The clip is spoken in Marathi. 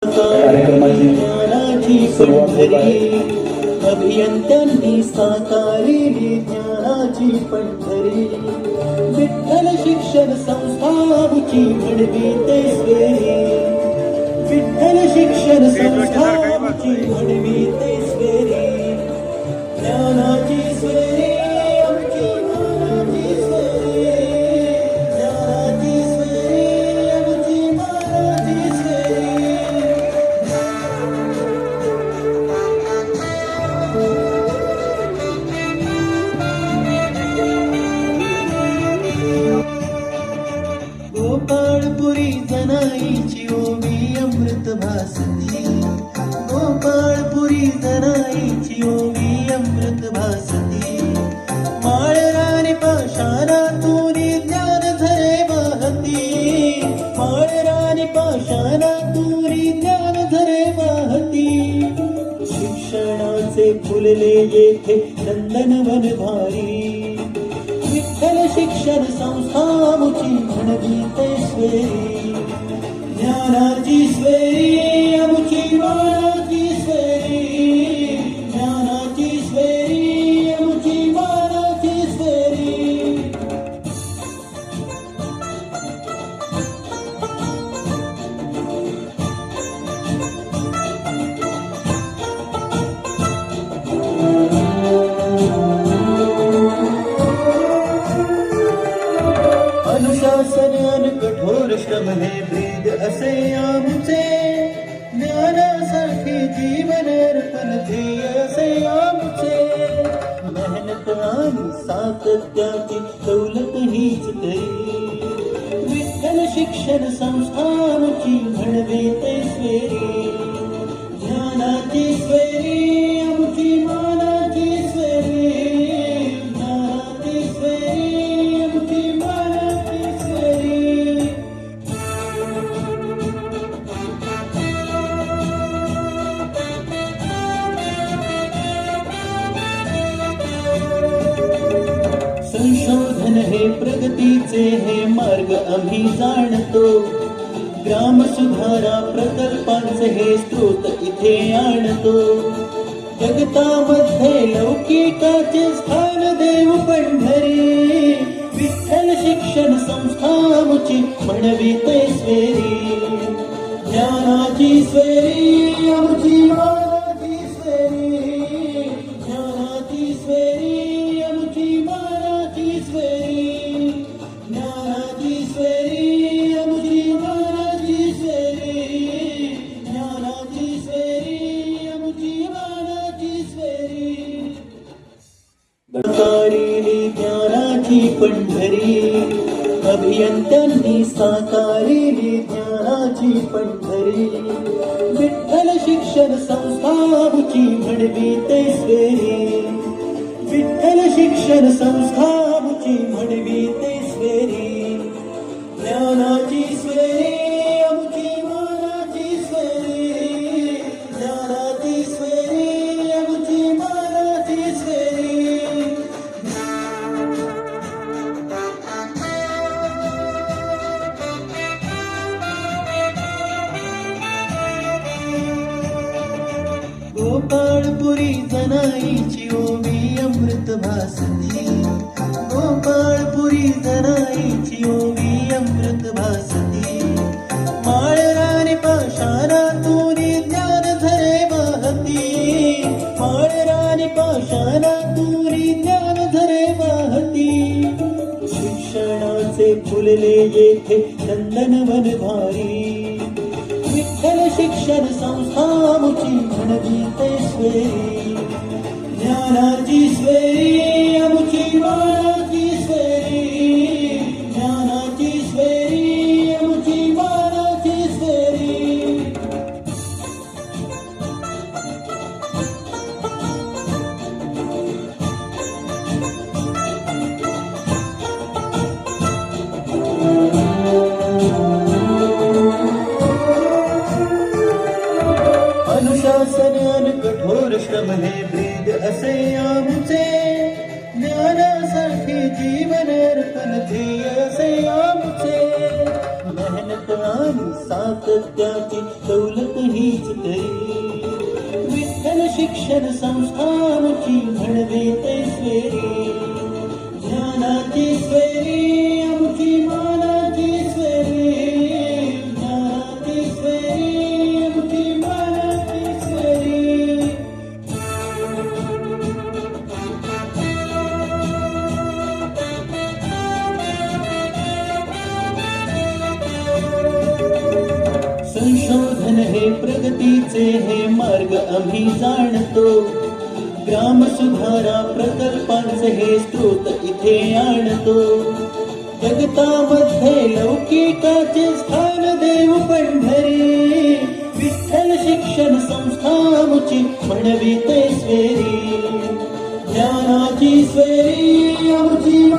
कार्यक्रमाची सुरुवात होत आहे. अभियंत्यांनी साकारली ज्ञानाची पंढरी. विठ्ठल शिक्षण संस्थाची घडविते स्वेरी. विठ्ठल शिक्षण संस्थाची घडविते स्वेरी. ज्ञानाची स्वेरी आमची ज्ञानाची स्वेरी. ज्ञानाची स्वेरी आमची ज्ञानाची स्वेरी. गोपाळपुरी जनाईची ओवी अमृत भासती. गोपाळपुरी जनाईची ओवी अमृत भासती. माळरानी पाषाणातून ज्ञान झरे वाहती. माळरानी पाषाणातून ज्ञान झरे वाहती. शिक्षणाचे फुलले येथे नंदनवन भारी. विठ्ठल शिक्षण संस्थामुची म्हणविते स्वेरी. ज्ञानाची स्वेरी आमुची ज्ञानाची स्वेरी. ज्ञानाची स्वेरी आमुची ज्ञानाची स्वेरी. अनुशासन अन कठोर श्रम हे ब्रीद असे आमचे. ज्ञानासाठी जीवन अर्पण ध्येय असे आमचे. मेहनत आणि सातत्याची दौलत हीच तरी. विठ्ठल शिक्षण संस्थाची घडविते स्वेरी. ज्ञानाची स्वेरी आमची मानाची स्वेरी. ज्ञानाची स्वेरी आमची मानाची स्वेरी. संशोधन हे प्रगतीचे हे मार्ग आम्ही जाणतो. ग्राम सुधारा प्रकल्पांचे हे स्रोत इथे आणतो. जगतामध्ये लौकिकाचे स्थान देव पंढरी. विठ्ठल शिक्षण संस्थामुची म्हणविते स्वेरी. ज्ञानाची स्वेरी आमची मानाची स्वेरी. ज्ञानाची स्वेरी आमची मानाची स्वेरी. ज्ञानाची स्वेरी आमची मानाची स्वेरी. ज्ञानाची स्वेरी आमची मानाची स्वेरी. साकारली ज्ञानाची पंढरी. अभियंत्यांनी साकारली ज्ञानाची पंढरी. विठ्ठल शिक्षण संस्थाची घडविते स्वेरी. विठ्ठल शिक्षण संस्थाची घडविते स्वेरी. ज्ञानाची स्वेरी आमची मानाची स्वेरी. ज्ञानाची स्वेरी आमची मानाची स्वेरी. गोपाळपुरी जनाईची ओवी अमृत भासती. गोपाळपुरी जनाईची ओवी अमृत भासती. माळरानी पाषाणातून ज्ञान झरे वाहती. माळरानी पाषाणातून ज्ञान झरे वाहती. शिक्षणाचे फुलले येथे नंदनवन भारी. विठ्ठल शिक्षण संस्थामुची म्हणविते स्वेरी. ज्ञानाची स्वेरी आमुची मानाची स्वेरी. ज्ञानाची स्वेरी आमुची मानाची स्वेरी. अनुशासन अन कठोर श्रम हे ब्रीद असे आमचे. ज्ञानासाठी जीवन अर्पण ध्येय असे आमचे. मेहनत कष्ट आणि सातत्याची दौलत हीच खरी. विठ्ठल शिक्षण संस्थानची म्हणवे ते स्वेरी, ज्ञानाची स्वेरी आमची मानाची स्वेरी, ज्ञानाची स्वेरी आमची मानाची स्वेरी. संशोधन हे प्रगतीचे हे मार्ग आम्ही जाणतो. ग्राम सुधारा प्रकल्पांचे हे स्रोत इथे आणतो. जगतामध्ये लौकिकाचे स्थान देव पंढरी, विठ्ठल शिक्षण संस्थामुची म्हणवी ते स्वेरी, ज्ञानाची स्वेरी आमची